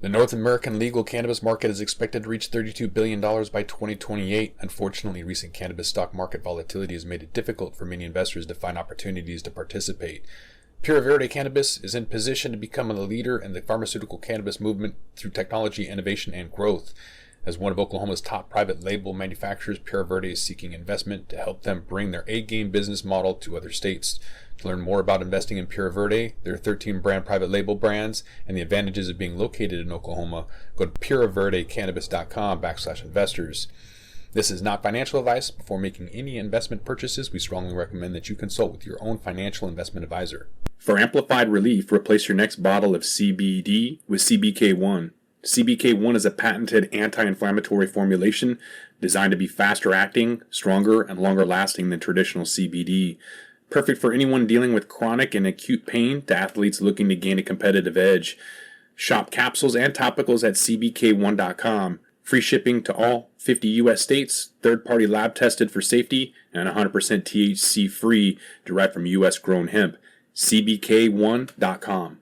The North American legal cannabis market is expected to reach $32 billion by 2028. Unfortunately, recent cannabis stock market volatility has made it difficult for many investors to find opportunities to participate. Pure Verde Cannabis is in position to become a leader in the pharmaceutical cannabis movement through technology, innovation, and growth. As one of Oklahoma's top private label manufacturers, Pure Verde is seeking investment to help them bring their A-game business model to other states. To learn more about investing in Pure Verde, their 13 brand private label brands, and the advantages of being located in Oklahoma, go to pureverdecannabis.com/investors. This is not financial advice. Before making any investment purchases, we strongly recommend that you consult with your own financial investment advisor. For amplified relief, replace your next bottle of CBD with CBK1. CBK1 is a patented anti-inflammatory formulation designed to be faster acting, stronger, and longer lasting than traditional CBD. Perfect for anyone dealing with chronic and acute pain to athletes looking to gain a competitive edge. Shop capsules and topicals at cbk1.com. Free shipping to all 50 U.S. states, third-party lab tested for safety, and 100% THC free, derived from U.S. grown hemp. cbk1.com.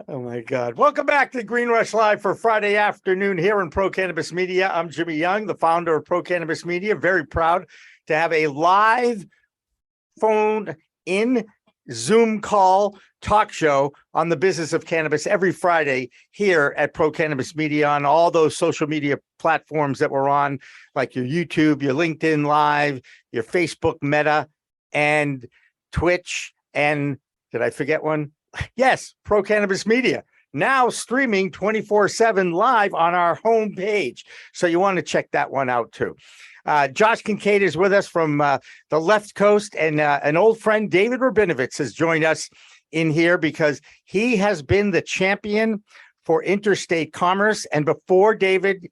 Oh my God. Welcome back to Green Rush Live for Friday afternoon here in Pro Cannabis Media. I'm Jimmy Young, the founder of Pro Cannabis Media. Very proud to have a live phone in Zoom call talk show on the business of cannabis every Friday here at Pro Cannabis Media on all those social media platforms that we're on, like your YouTube, your LinkedIn Live, your Facebook Meta, and Twitch. And did I forget one? Yes, Pro Cannabis Media, now streaming 24/7 live on our homepage. So you want to check that one out too. Josh Kincaid is with us from the left coast, and an old friend, David Rabinovitz, has joined us in here because he has been the champion for interstate commerce. And before David,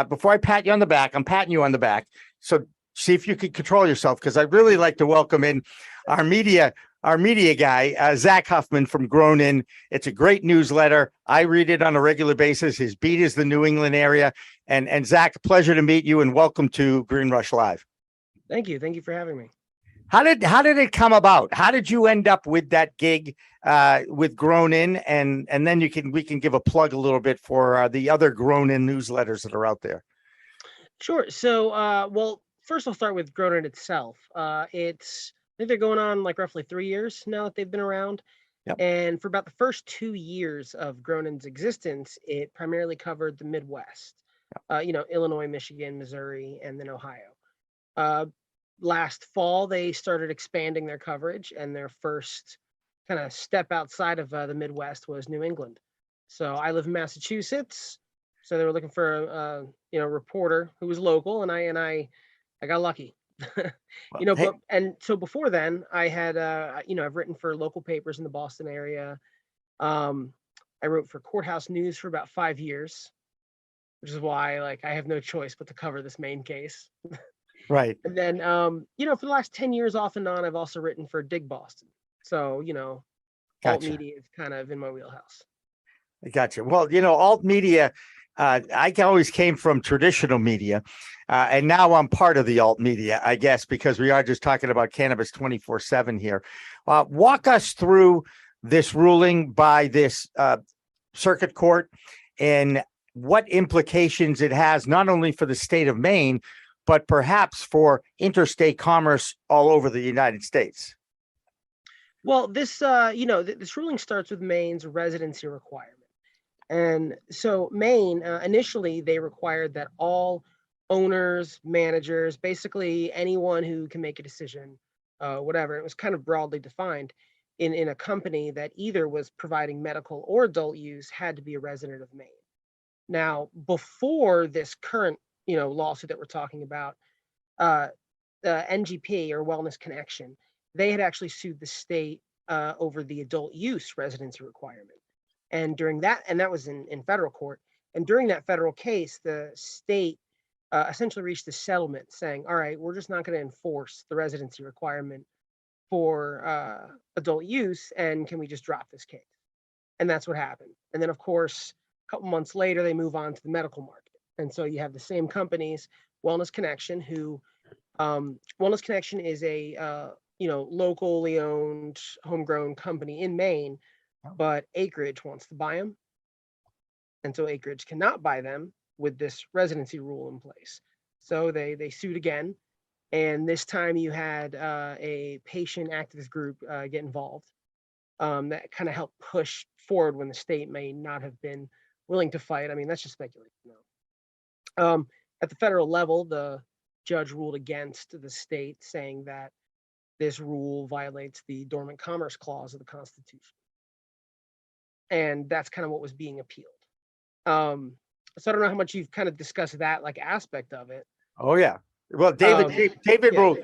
before I pat you on the back, I'm patting you on the back. So see if you can control yourself, because I'd really like to welcome in our media guy, Zack Huffman from Grown In. It's a great newsletter. I read it on a regular basis. His beat is the New England area. And Zack, pleasure to meet you and welcome to Green Rush Live. Thank you. Thank you for having me. How did it come about? How did you end up with that gig with Grown In? And then we can give a plug a little bit for the other Grown In newsletters that are out there. Sure. So, well, first I'll start with Grown In itself. I think they're going on like roughly 3 years now that they've been around. Yep. And for about the first 2 years of Grown In's existence, it primarily covered the Midwest, Illinois, Michigan, Missouri, and then Ohio. Last fall, they started expanding their coverage, and their first kind of step outside of the Midwest was New England. So I live in Massachusetts, so they were looking for a reporter who was local, and I got lucky. So before then I had I've written for local papers in the Boston area. I wrote for Courthouse News for about 5 years, which is why I have no choice but to cover this main case. Right. And then for the last 10 years off and on, I've also written for Dig Boston. So alt media is kind of in my wheelhouse. I gotcha. Well, alt media, I always came from traditional media, and now I'm part of the alt media, I guess, because we are just talking about cannabis 24/7 here. Walk us through this ruling by this circuit court and what implications it has, not only for the state of Maine, but perhaps for interstate commerce all over the United States. Well, this ruling starts with Maine's residency requirement. And so Maine, initially, they required that all owners, managers, basically anyone who can make a decision, whatever, it was kind of broadly defined in a company that either was providing medical or adult use, had to be a resident of Maine. Now, before this current, lawsuit that we're talking about, the NGP, or Wellness Connection, they had actually sued the state over the adult use residency requirement. And during that, and that was in federal court. And during that federal case, the state essentially reached a settlement saying, all right, we're just not going to enforce the residency requirement for adult use. And can we just drop this case? And that's what happened. And then, of course, a couple months later, they move on to the medical market. And so you have the same companies, Wellness Connection, who Wellness Connection is a locally owned, homegrown company in Maine but Acreage wants to buy them. And so Acreage cannot buy them with this residency rule in place. So they sued again. And this time you had a patient activist group get involved that kind of helped push forward when the state may not have been willing to fight. I mean, that's just speculation. At the federal level, the judge ruled against the state, saying that this rule violates the Dormant Commerce Clause of the Constitution. And that's kind of what was being appealed. So I don't know how much you've kind of discussed that like aspect of it. Oh yeah. Well, David will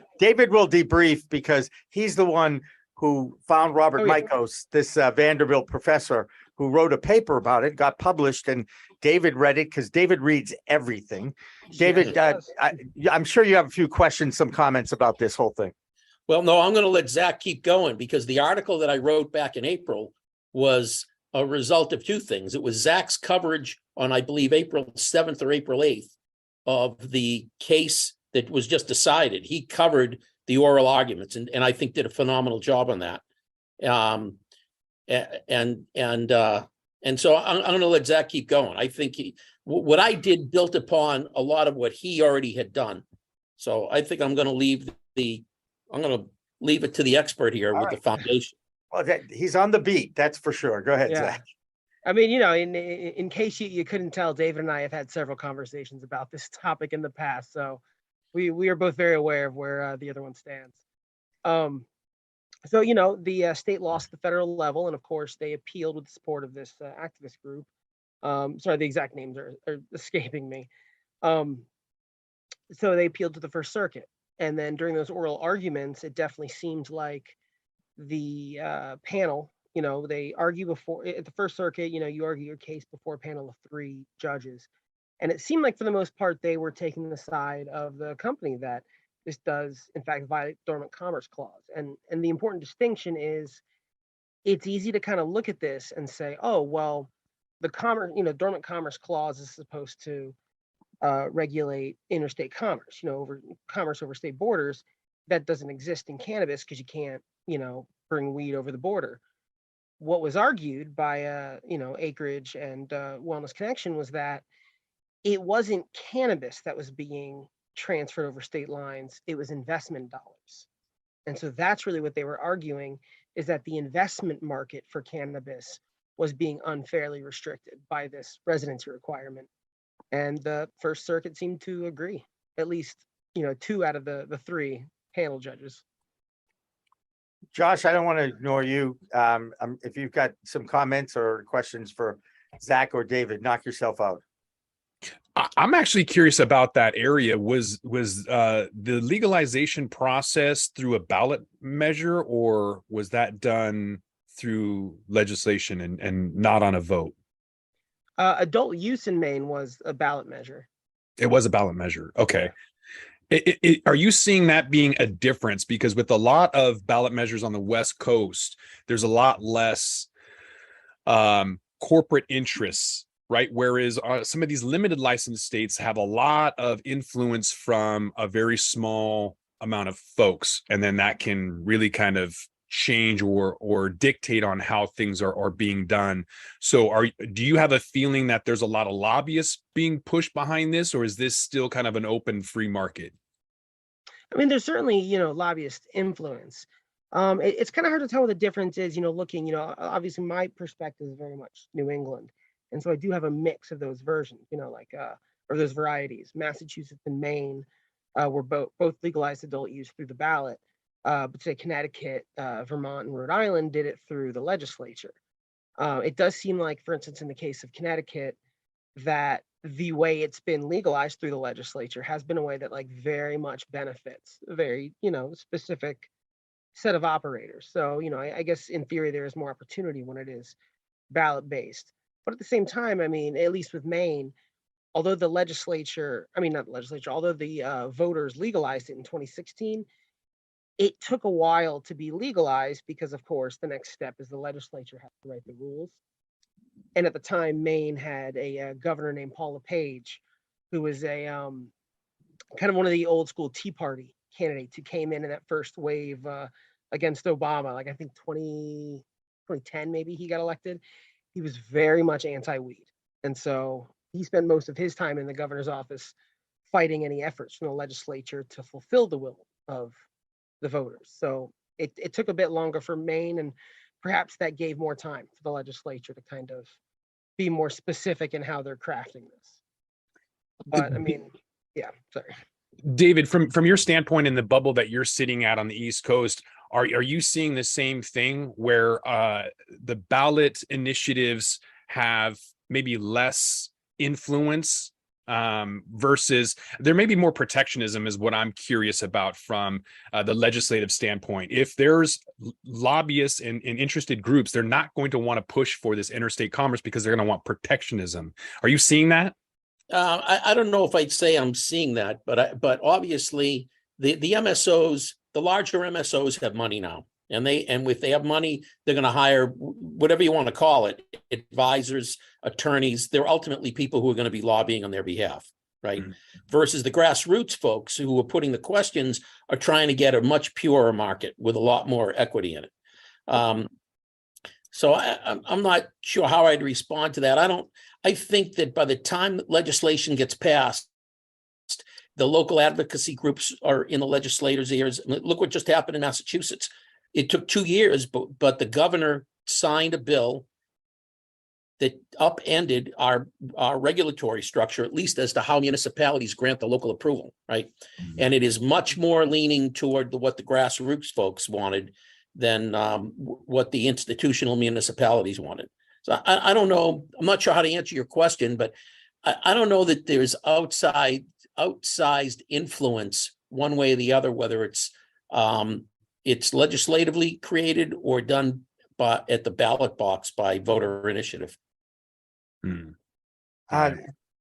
debrief because he's the one who found Robert Michos, this Vanderbilt professor, who wrote a paper about it, got published, and David read it because David reads everything. David, I'm sure you have a few questions, some comments about this whole thing. Well, no, I'm going to let Zack keep going because the article that I wrote back in April was a result of two things. It was Zack's coverage on, I believe, April 7th or April 8th of the case that was just decided. He covered the oral arguments and I think did a phenomenal job on that. And so I'm going to let Zack keep going. I think what I did built upon a lot of what he already had done. So I think I'm going to leave it to the expert here with the foundation. Well, he's on the beat, that's for sure. Go ahead, Zack. I mean, in case you couldn't tell, David and I have had several conversations about this topic in the past. So we are both very aware of where the other one stands. So, the state lost at the federal level, and of course, they appealed with the support of this activist group. Sorry, the exact names are escaping me. So they appealed to the First Circuit. And then during those oral arguments, it definitely seemed like the panel, they argue before at the First Circuit, you argue your case before a panel of 3 judges. And it seemed like for the most part, they were taking the side of the company that this does, in fact, violate Dormant Commerce Clause. And the important distinction is it's easy to kind of look at this and say, oh, well, the Dormant Commerce Clause is supposed to regulate interstate commerce, over commerce over state borders. That doesn't exist in cannabis because you can't, bring weed over the border. What was argued by, Acreage and Wellness Connection was that it wasn't cannabis that was being transferred over state lines, it was investment dollars. And so that's really what they were arguing, is that the investment market for cannabis was being unfairly restricted by this residency requirement. And the First Circuit seemed to agree, at least, 2 out of the 3 panel judges. Josh, I don't want to ignore you. If you've got some comments or questions for Zack or David, knock yourself out. I'm actually curious about that area. Was the legalization process through a ballot measure, or was that done through legislation and not on a vote? Adult use in Maine was a ballot measure. It was a ballot measure. Okay. Are you seeing that being a difference? Because with a lot of ballot measures on the West Coast, there's a lot less corporate interests, right? Whereas some of these limited license states have a lot of influence from a very small amount of folks. And then that can really kind of change or dictate on how things are being done. So do you have a feeling that there's a lot of lobbyists being pushed behind this, or is this still kind of an open free market? I mean, there's certainly, lobbyist influence. It's kind of hard to tell what the difference is, looking, obviously my perspective is very much New England. And so I do have a mix of those versions, or those varieties. Massachusetts and Maine were both legalized adult use through the ballot. But say Connecticut, Vermont, and Rhode Island did it through the legislature. It does seem like, for instance, in the case of Connecticut, that the way it's been legalized through the legislature has been a way that very much benefits a very, specific set of operators. So, I guess in theory, there is more opportunity when it is ballot based. But at the same time, I mean, at least with Maine, although the voters legalized it in 2016, it took a while to be legalized because, of course, the next step is the legislature has to write the rules. And at the time, Maine had a governor named Paul LePage, who was a kind of one of the old school Tea Party candidates who came in that first wave against Obama, I think 2010, maybe he got elected, he was very much anti-weed. And so he spent most of his time in the governor's office fighting any efforts from the legislature to fulfill the will of the voters. So it took a bit longer for Maine, and perhaps that gave more time for the legislature to kind of be more specific in how they're crafting this. But I mean, yeah, sorry. David, from your standpoint in the bubble that you're sitting at on the East Coast, are you seeing the same thing where the ballot initiatives have maybe less influence versus there may be more protectionism is what I'm curious about from the legislative standpoint. If there's lobbyists and interested groups, they're not going to want to push for this interstate commerce because they're going to want protectionism. Are you seeing that? I don't know if I'd say I'm seeing that, but obviously the MSOs, the larger MSOs have money now, and if they have money, they're going to hire whatever you want to call it, advisors, attorneys. They're ultimately people who are going to be lobbying on their behalf, right? Mm-hmm. Versus the grassroots folks who are putting the questions are trying to get a much purer market with a lot more equity in it. So I'm not sure how I'd respond to that. I think that by the time legislation gets passed, the local advocacy groups are in the legislators' ears. Look what just happened in Massachusetts. It took 2 years, but the governor signed a bill that upended our regulatory structure, at least as to how municipalities grant the local approval, right? Mm-hmm. And it is much more leaning toward what the grassroots folks wanted than what the institutional municipalities wanted. So I don't know. I'm not sure how to answer your question, but I don't know that there's outsized influence one way or the other, whether it's legislatively created or done at the ballot box by voter initiative.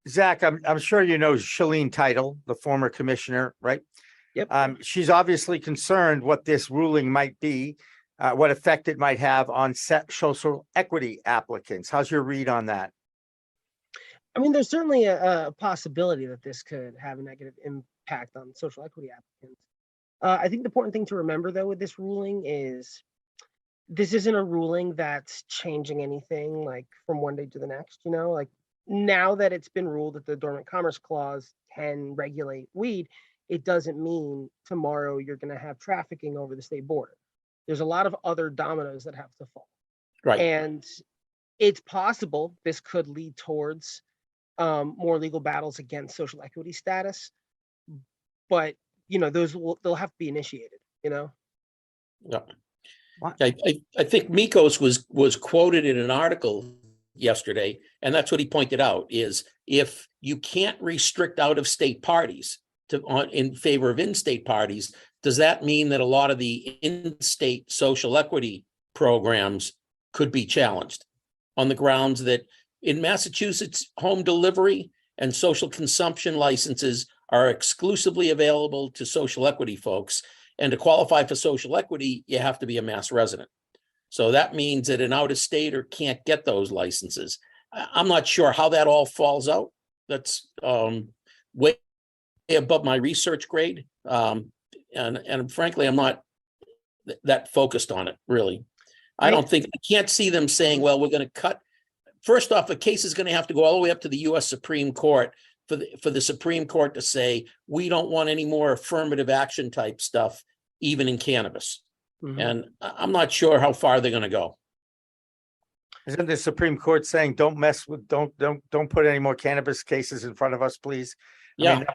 Zack, I'm sure you know Shalene Title, the former commissioner, right? Yep. She's obviously concerned what this ruling might be, what effect it might have on social equity applicants. How's your read on that? I mean, there's certainly a possibility that this could have a negative impact on social equity applicants. I think the important thing to remember, though, with this ruling is this isn't a ruling that's changing anything like from one day to the next. You know, like now that it's been ruled that the Dormant Commerce Clause can regulate weed, it doesn't mean tomorrow you're going to have trafficking over the state border. There's a lot of other dominoes that have to fall. Right. And it's possible this could lead towards more legal battles against social equity status. But, you know, they'll have to be initiated, you know? Yeah. I think Mikos was quoted in an article yesterday, and that's what he pointed out, is if you can't restrict out-of-state parties in favor of in-state parties, does that mean that a lot of the in-state social equity programs could be challenged on the grounds that in Massachusetts, home delivery and social consumption licenses are exclusively available to social equity folks. And to qualify for social equity, you have to be a Mass resident. So that means that an out-of-stater can't get those licenses. I'm not sure how that all falls out. That's way above my research grade. And frankly, I'm not that focused on it, really. I can't see them saying, well, we're going to cut. First off, a case is going to have to go all the way up to the U.S. Supreme Court for the Supreme Court to say, we don't want any more affirmative action type stuff, even in cannabis. Mm-hmm. And I'm not sure how far they're going to go. Isn't the Supreme Court saying, don't put any more cannabis cases in front of us, please? I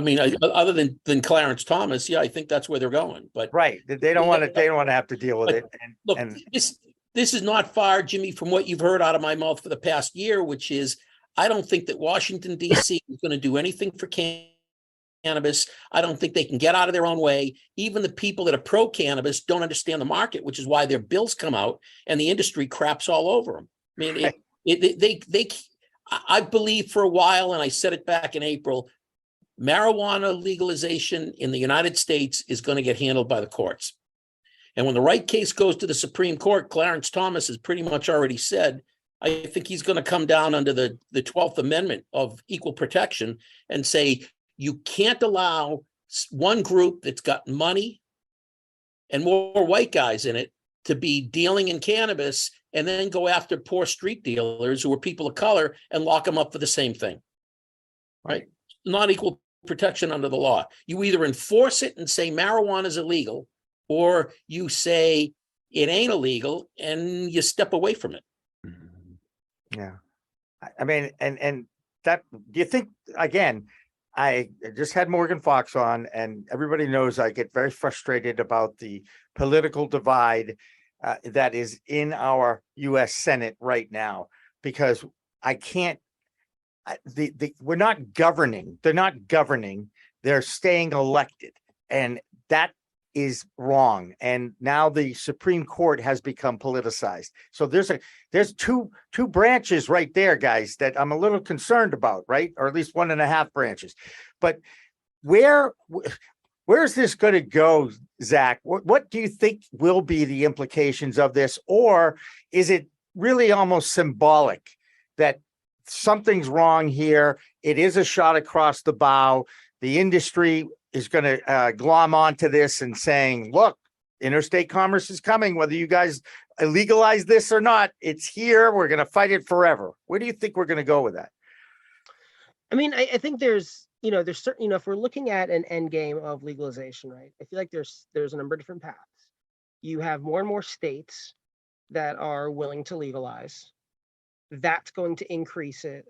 mean, other than Clarence Thomas, yeah, I think that's where they're going. But right, they don't want to have to deal with it. This is not far, Jimmy, from what you've heard out of my mouth for the past year, which is I don't think that Washington, D.C. is going to do anything for cannabis. I don't think they can get out of their own way. Even the people that are pro-cannabis don't understand the market, which is why their bills come out and the industry craps all over them. I mean, I believe for a while, and I said it back in April, marijuana legalization in the United States is going to get handled by the courts. And when the right case goes to the Supreme Court, Clarence Thomas has pretty much already said, I think he's going to come down under the 12th Amendment of equal protection and say, you can't allow one group that's got money and more white guys in it to be dealing in cannabis and then go after poor street dealers who are people of color and lock them up for the same thing. Right? Not equal protection under the law. You either enforce it and say marijuana is illegal, or you say it ain't illegal and you step away from it. Yeah. I mean, and that, do you think, again, I just had Morgan Fox on, and everybody knows I get very frustrated about the political divide that is in our U.S. Senate right now, because I can't, we're not governing. They're not governing. They're staying elected. And that is wrong. And now the Supreme Court has become politicized. So there's two branches right there, guys, that I'm a little concerned about, right? Or at least 1.5 branches. But where's this going to go, Zack? What do you think will be the implications of this? Or is it really almost symbolic that something's wrong here? It is a shot across the bow. The industry is going to glom onto this and saying, look, interstate commerce is coming, whether you guys legalize this or not. It's here. We're going to fight it forever. Where do you think we're going to go with that? I mean, I think there's certain, if we're looking at an end game of legalization, right? I feel like there's a number of different paths. You have more and more states that are willing to legalize. That's going to increase it.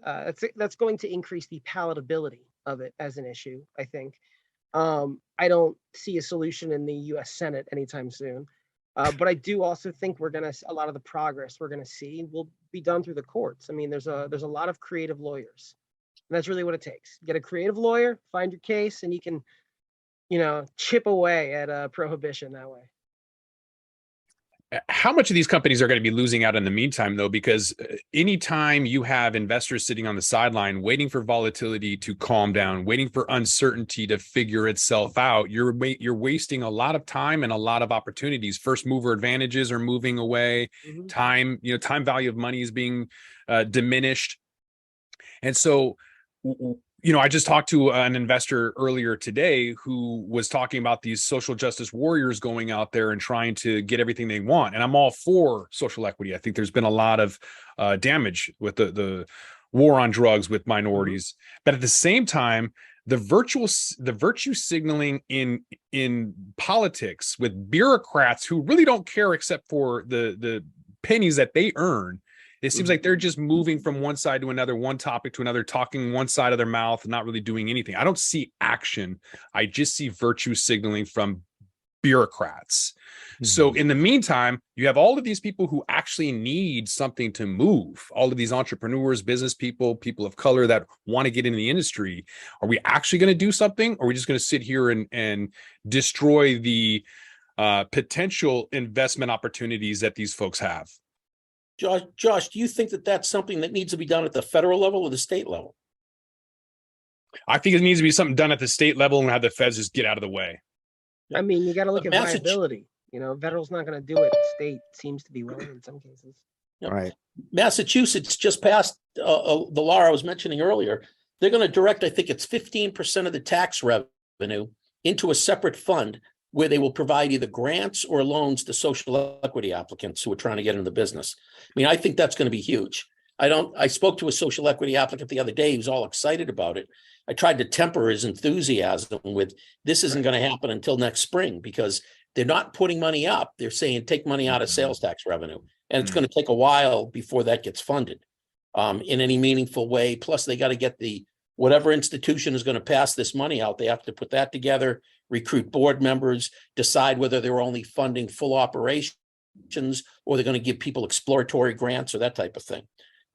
That's going to increase the palatability of it as an issue, I think. I don't see a solution in the U.S. Senate anytime soon. But I do also think a lot of the progress we're gonna see will be done through the courts. I mean, there's a lot of creative lawyers. And that's really what it takes. Get a creative lawyer, find your case, and you can, chip away at prohibition that way. How much of these companies are going to be losing out in the meantime, though? Because anytime you have investors sitting on the sideline waiting for volatility to calm down, waiting for uncertainty to figure itself out, you're wasting a lot of time and a lot of opportunities. First mover advantages are moving away. Mm-hmm. Time value of money is being diminished. And so, I just talked to an investor earlier today who was talking about these social justice warriors going out there and trying to get everything they want. And I'm all for social equity. I think there's been a lot of damage with the war on drugs with minorities. But at the same time, the virtue signaling in politics with bureaucrats who really don't care except for the pennies that they earn. It seems like they're just moving from one side to another, one topic to another, talking one side of their mouth, not really doing anything. I don't see action. I just see virtue signaling from bureaucrats. So in the meantime, you have all of these people who actually need something to move. All of these entrepreneurs, business people, people of color that want to get into the industry. Are we actually going to do something? Or are we just going to sit here and destroy the potential investment opportunities that these folks have? Josh, do you think that that's something that needs to be done at the federal level or the state level? I think it needs to be something done at the state level and have the feds just get out of the way. I mean, you got to look at viability. Federal's not going to do it. State seems to be willing in some cases. Yep. Right. Massachusetts just passed the law I was mentioning earlier. They're going to direct, I think it's 15% of the tax revenue into a separate fund where they will provide either grants or loans to social equity applicants who are trying to get into the business. I mean, I think that's going to be huge. I spoke to a social equity applicant the other day. He was all excited about it. I tried to temper his enthusiasm with, this isn't going to happen until next spring because they're not putting money up. They're saying take money out of sales tax revenue. And it's going to take a while before that gets funded in any meaningful way. Plus, they got to get whatever institution is going to pass this money out. They have to put that together, recruit board members, decide whether they're only funding full operations or they're going to give people exploratory grants or that type of thing.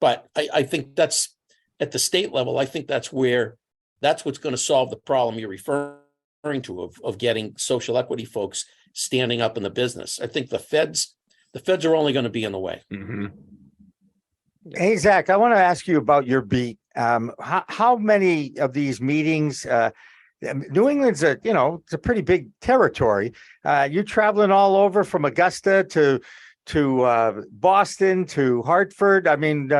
But I think that's at the state level. I think that's what's going to solve the problem you're referring to of getting social equity folks standing up in the business. I think the feds are only going to be in the way. Mm-hmm. Hey, Zack, I want to ask you about your beat. How many of these meetings, New England's it's a pretty big territory. You're traveling all over from Augusta to Boston to Hartford. I mean,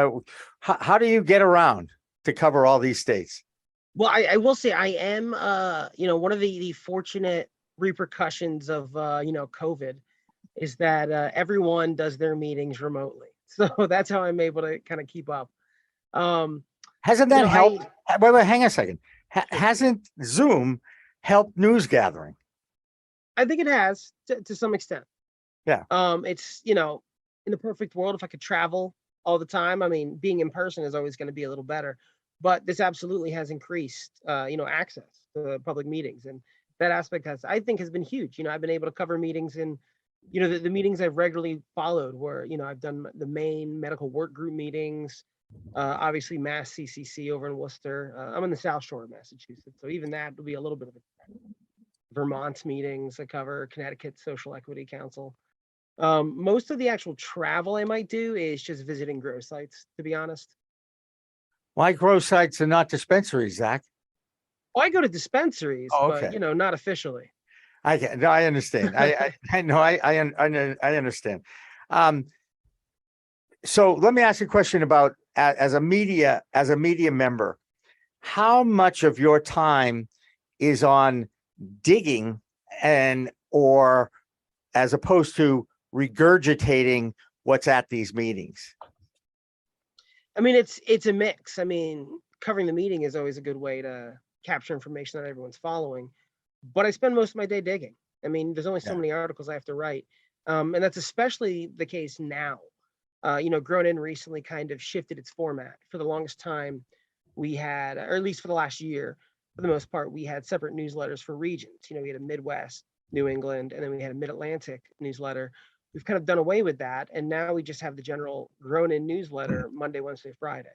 how do you get around to cover all these states? Well, I will say I am, one of the fortunate repercussions of, COVID is that everyone does their meetings remotely. So that's how I'm able to kind of keep up. Hasn't You that know, helped? I Wait, hang on a second. Sure. Hasn't Zoom helped news gathering? I think it has to some extent. Yeah. It's, you know, in the perfect world, if I could travel all the time, I mean, being in person is always going to be a little better. But this absolutely has increased, you know, access to public meetings, and that aspect has, I think, has been huge. You know, I've been able to cover meetings in, you know, the meetings I've regularly followed were, you know, I've done the main medical work group meetings, obviously Mass CCC over in Worcester. I'm in the South Shore of Massachusetts, so even that will be a little bit of a Vermont's meetings I cover, Connecticut Social Equity Council. Most of the actual travel I might do is just visiting grow sites, to be honest. Why grow sites and not dispensaries, Zach? Well, I go to dispensaries, Oh, but okay. you know, not officially. No, I understand. I know. I understand. So let me ask you a question about as a media member, how much of your time is on digging and or as opposed to regurgitating what's at these meetings? I mean, it's a mix. I mean, covering the meeting is always a good way to capture information that everyone's following, but I spend most of my day digging. I mean, there's only so Yeah. many articles I have to write, and that's especially the case now. You know, Grown In recently kind of shifted its format. For the longest time, we had, or at least for the last year, for the most part, we had separate newsletters for regions. You know, we had a Midwest, New England, and then we had a Mid-Atlantic newsletter. We've kind of done away with that, and now we just have the general Grown In newsletter Monday, Wednesday, Friday,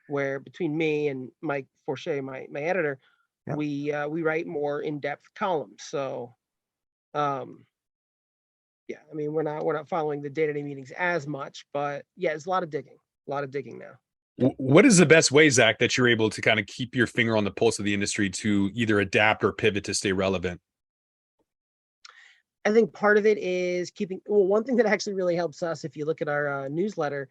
where between me and Mike Forche, my editor, Yep. we write more in-depth columns. So, yeah, I mean, we're not following the day-to-day meetings as much, but yeah, it's a lot of digging now. What is the best way, Zach, that you're able to kind of keep your finger on the pulse of the industry to either adapt or pivot to stay relevant? I think part of it is keeping, well, one thing that actually really helps us, if you look at our newsletter,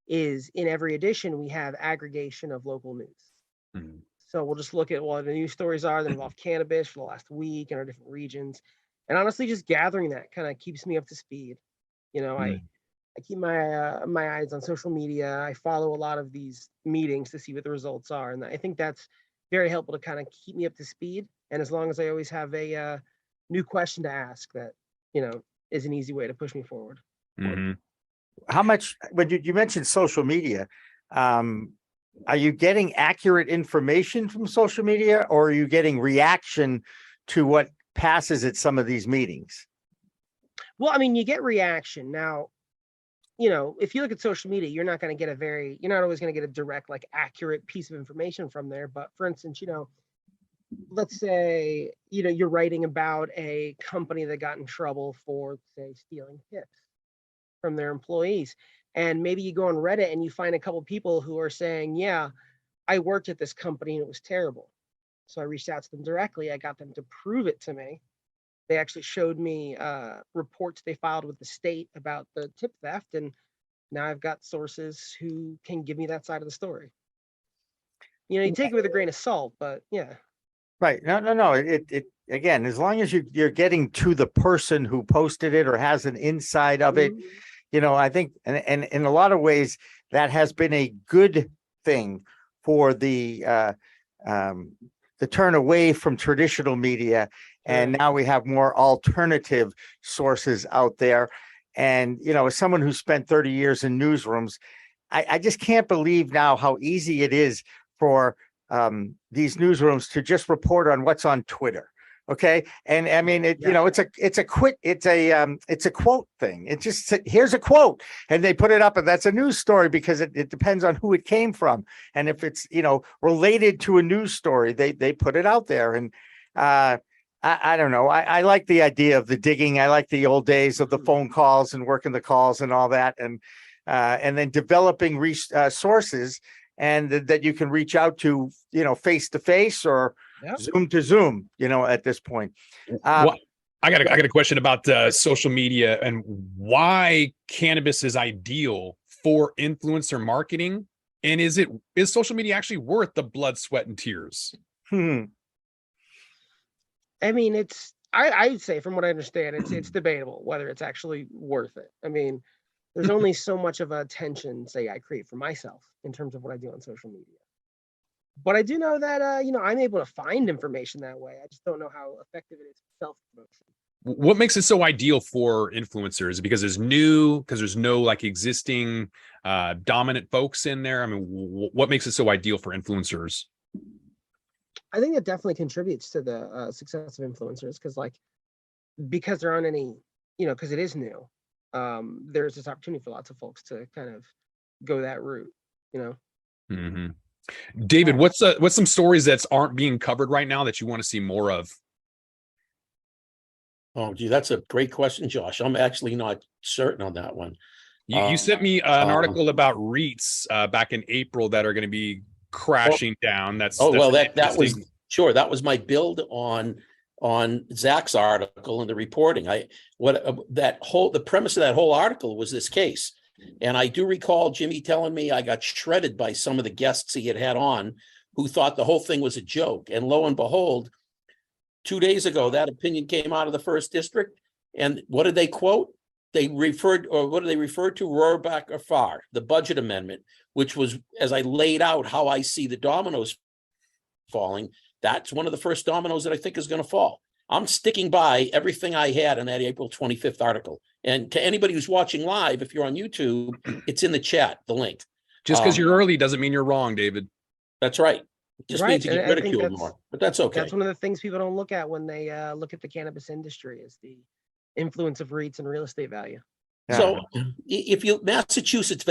is in every edition, we have aggregation of local news. Mhm. So we'll just look at what the news stories are that involve cannabis for the last week in our different regions. And honestly, just gathering that kind of keeps me up to speed. You know, I keep my eyes on social media. I follow a lot of these meetings to see what the results are. And I think that's very helpful to kind of keep me up to speed. And as long as I always have a new question to ask, that, you know, is an easy way to push me forward. Mm-hmm. How much, when you mentioned social media, are you getting accurate information from social media, or are you getting reaction to what passes at some of these meetings? Well, I mean, you get reaction. Now, you know, if you look at social media, you're not going to get you're not always going to get a direct, like, accurate piece of information from there. But for instance, you know, let's say, you know, you're writing about a company that got in trouble for, say, stealing tips from their employees. And maybe you go on Reddit and you find a couple people who are saying, yeah, I worked at this company and it was terrible. So I reached out to them directly. I got them to prove it to me. They actually showed me reports they filed with the state about the tip theft. And now I've got sources who can give me that side of the story. You know, you take it with a grain of salt, but yeah. Right. No. It again, as long as you're getting to the person who posted it or has an inside of it, you know, I think, and in a lot of ways, that has been a good thing for the turn away from traditional media. And now we have more alternative sources out there. And, you know, as someone who spent 30 years in newsrooms, I just can't believe now how easy it is for these newsrooms to just report on what's on Twitter. Okay. And I mean, you know, it's a quote thing. It just, here's a quote, and they put it up, and that's a news story because it depends on who it came from. And if it's, you know, related to a news story, they put it out there. And I don't know. I like the idea of the digging. I like the old days of the phone calls and working the calls and all that. And then developing sources and that you can reach out to, you know, face to face or Zoom to Zoom, you know, at this point. Well, I got a question about social media and why cannabis is ideal for influencer marketing. And is social media actually worth the blood, sweat, and tears? I mean, it's I'd say from what I understand, it's debatable whether it's actually worth it. I mean, there's only so much of a attention, say, I create for myself in terms of what I do on social media. But I do know that I'm able to find information that way. I just don't know how effective it is for self-promotion. What makes it so ideal for influencers? Because it's new, because there's no like existing dominant folks in there. I mean, what makes it so ideal for influencers? I think it definitely contributes to the success of influencers because there aren't any, because it is new. There's this opportunity for lots of folks to kind of go that route, Mm-hmm. David, what's some stories that aren't being covered right now that you want to see more of? Oh, gee, that's a great question, Josh. I'm actually not certain on that one. You sent me an article about REITs back in April that are going to be crashing down. That's that was sure. That was my build on Zack's article and the reporting. The premise of that whole article was this case. And I do recall Jimmy telling me I got shredded by some of the guests he had on who thought the whole thing was a joke. And lo and behold, 2 days ago, that opinion came out of the first district. And what did they quote? They referred to Rohrabacher Farr, the budget amendment, which was, as I laid out how I see the dominoes falling, that's one of the first dominoes that I think is going to fall. I'm sticking by everything I had in that April 25th article. And to anybody who's watching live, if you're on YouTube, it's in the chat, the link. Just because you're early doesn't mean you're wrong, David. That's right. It just means you get ridiculed more, but that's okay. That's one of the things people don't look at when they look at the cannabis industry is the influence of REITs and real estate value. Yeah. So if Massachusetts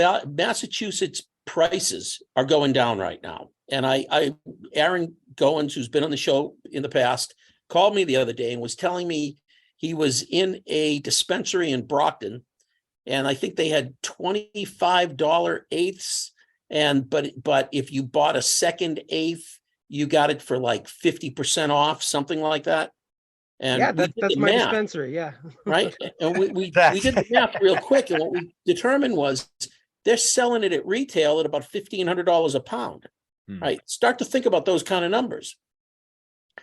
prices are going down right now. And Aaron Goins, who's been on the show in the past, called me the other day and was telling me he was in a dispensary in Brockton, and I think they had $25 eighths. But if you bought a second eighth, you got it for like 50% off, something like that. And yeah, that's my dispensary. Yeah. Right. And we did the math real quick. And what we determined was they're selling it at retail at about $1,500 a pound. Right. Start to think about those kind of numbers.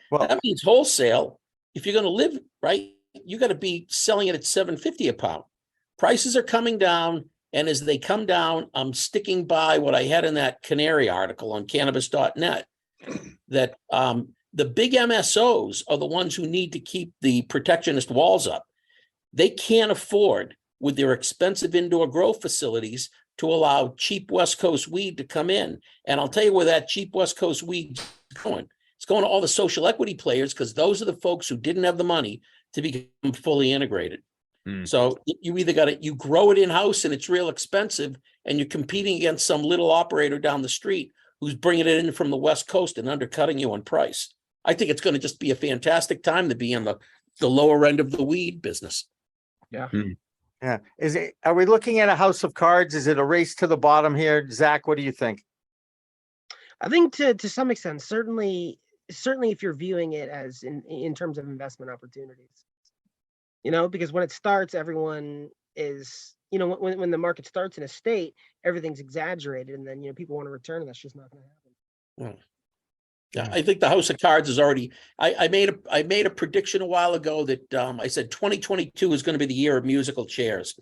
Well, that means wholesale. If you're going to live right, you got to be selling it at $7.50 a pound. Prices are coming down. And as they come down, I'm sticking by what I had in that Canary article on cannabis.net, that the big MSOs are the ones who need to keep the protectionist walls up. They can't afford, with their expensive indoor grow facilities, to allow cheap West Coast weed to come in. And I'll tell you where that cheap West Coast weed is going. It's going to all the social equity players, because those are the folks who didn't have the money to become fully integrated. So you either you grow it in-house and it's real expensive, and you're competing against some little operator down the street who's bringing it in from the West Coast and undercutting you on price. I think it's going to just be a fantastic time to be in the lower end of the weed business. Yeah. Yeah. Are we looking at a house of cards? Is it a race to the bottom here? Zach, what do you think? I think to some extent, certainly if you're viewing it as in terms of investment opportunities. Because when it starts, everyone is, when the market starts in a state, everything's exaggerated, and then, people want to return, and that's just not going to happen. Yeah, I think the house of cards is already, I made a prediction a while ago that I said 2022 is going to be the year of musical chairs.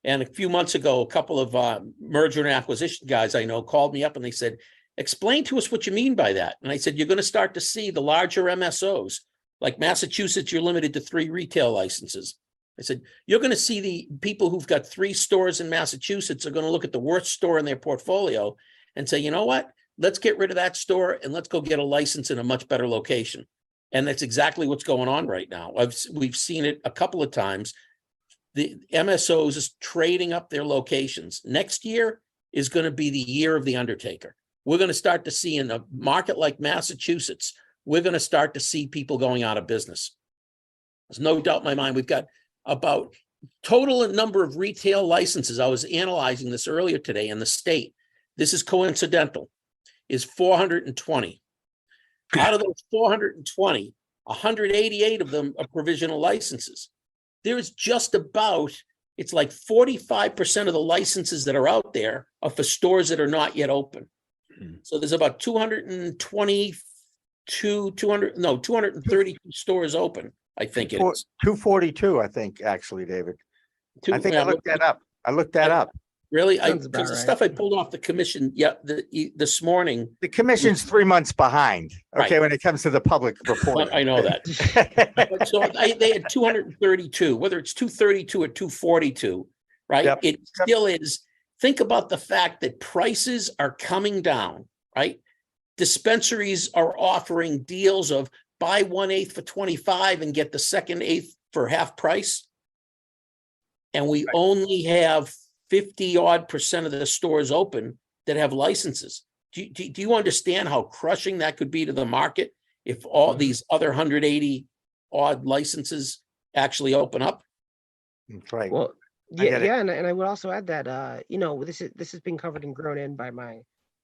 And a few months ago, a couple of merger and acquisition guys I know called me up and they said, explain to us what you mean by that. And I said, you're going to start to see the larger MSOs. Like Massachusetts, you're limited to 3 retail licenses. I said, you're going to see the people who've got 3 stores in Massachusetts are going to look at the worst store in their portfolio and say, you know what, let's get rid of that store and let's go get a license in a much better location. And that's exactly what's going on right now. We've seen it a couple of times. The MSOs is trading up their locations. Next year is going to be the year of the undertaker. We're going to start to see in a market like Massachusetts, we're going to start to see people going out of business. There's no doubt in my mind. We've got about total number of retail licenses. I was analyzing this earlier today in the state. This is coincidental, is 420. Out of those 420, 188 of them are provisional licenses. There's just about, it's like 45% of the licenses that are out there are for stores that are not yet open. So there's about 232 stores open. I think it is. 242, I think, actually, David. I think I Well, looked that up. I looked that up. Really? Sounds about Because the right. stuff I pulled off the commission, this morning, The commission's 3 months behind, okay, Right. when it comes to the public report. I know that. But so they had 232, whether it's 232 or 242, right? Yep. It still is. Think about the fact that prices are coming down, right? Dispensaries are offering deals of buy 1/8 for 25 and get the second eighth for half price. And we only have 50% of the stores open that have licenses. Do you understand how crushing that could be to the market if all these other 180 odd licenses actually open up? That's right. Well, I get it. yeah, and I would also add that this has been covered and grown in by my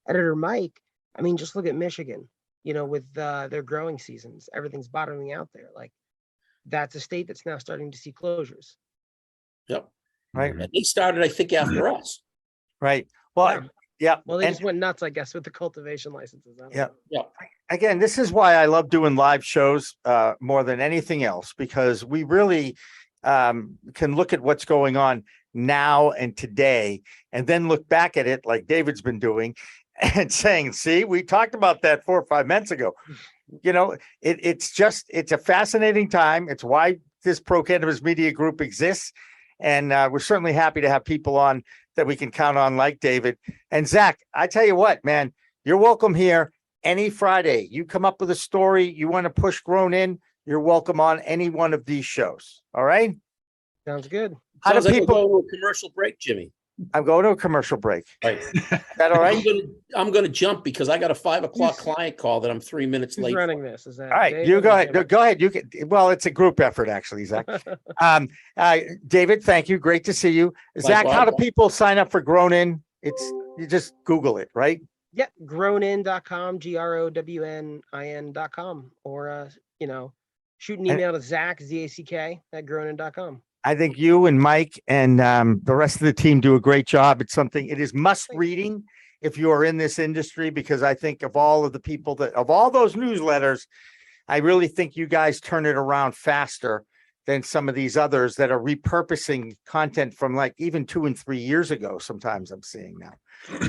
editor Mike. I mean, just look at Michigan. With their growing seasons, everything's bottoming out there. Like, that's a state that's now starting to see closures. Yep. Right. And they started, I think, after us. Right. Well, yeah. Well, they and- just went nuts, I guess, with the cultivation licenses. I don't Yeah. know. Yeah. Again, this is why I love doing live shows more than anything else, because we really can look at what's going on now and today, and then look back at it like David's been doing and saying, see, we talked about that 4 or 5 months ago. It's a fascinating time. It's why this Pro Cannabis Media Group exists. And we're certainly happy to have people on that we can count on, like David. And Zack, I tell you what, man, you're welcome here any Friday. You come up with a story, you want to push Grown In, you're welcome on any one of these shows. All right? Sounds good. How Sounds do like people? we're going to a commercial break, Jimmy. I'm going to a commercial break. Right. Is that all right? I'm gonna jump because I got a 5 o'clock client call that I'm 3 minutes Who's late. running this? Is that All right, David you or go ahead. Jimmy? Go ahead. You can. Well, it's a group effort, actually, Zack. David, thank you. Great to see you, Zack. How do Likewise. people sign up for Grown In? You just Google it, right? Yeah, grownin.com, grownin.com, or shoot an email to Zack, ZACK at grownin.com. I think you and Mike and the rest of the team do a great job. It is must reading if you are in this industry, because I think of all of the people of all those newsletters, I really think you guys turn it around faster than some of these others that are repurposing content from like even 2 and 3 years ago. Sometimes I'm seeing now.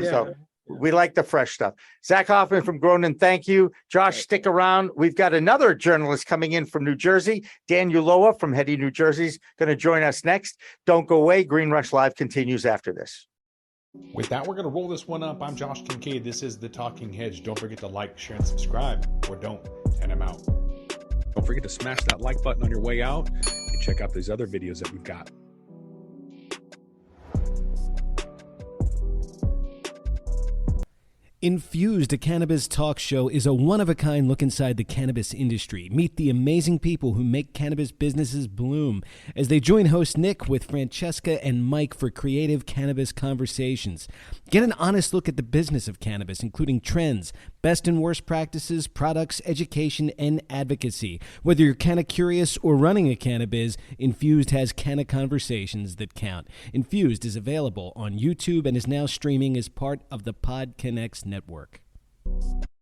Yeah. So we like the fresh stuff. Zack Huffman from Grown In, thank you. Josh, stick around. We've got another journalist coming in from New Jersey. Dan Uloa from Hetty, New Jersey is going to join us next. Don't go away. Green Rush Live continues after this. With that, we're going to roll this one up. I'm Josh Kincaid. This is The Talking Hedge. Don't forget to like, share, and subscribe, or don't, and I'm out. Don't forget to smash that like button on your way out and check out these other videos that we've got. Infused, a cannabis talk show, is a one-of-a-kind look inside the cannabis industry. Meet the amazing people who make cannabis businesses bloom as they join host Nick with Francesca and Mike for creative cannabis conversations. Get an honest look at the business of cannabis, including trends, best and worst practices, products, education, and advocacy. Whether you're canna curious or running a cannabis, Infused has canna conversations that count. Infused is available on YouTube and is now streaming as part of the PodConnects network.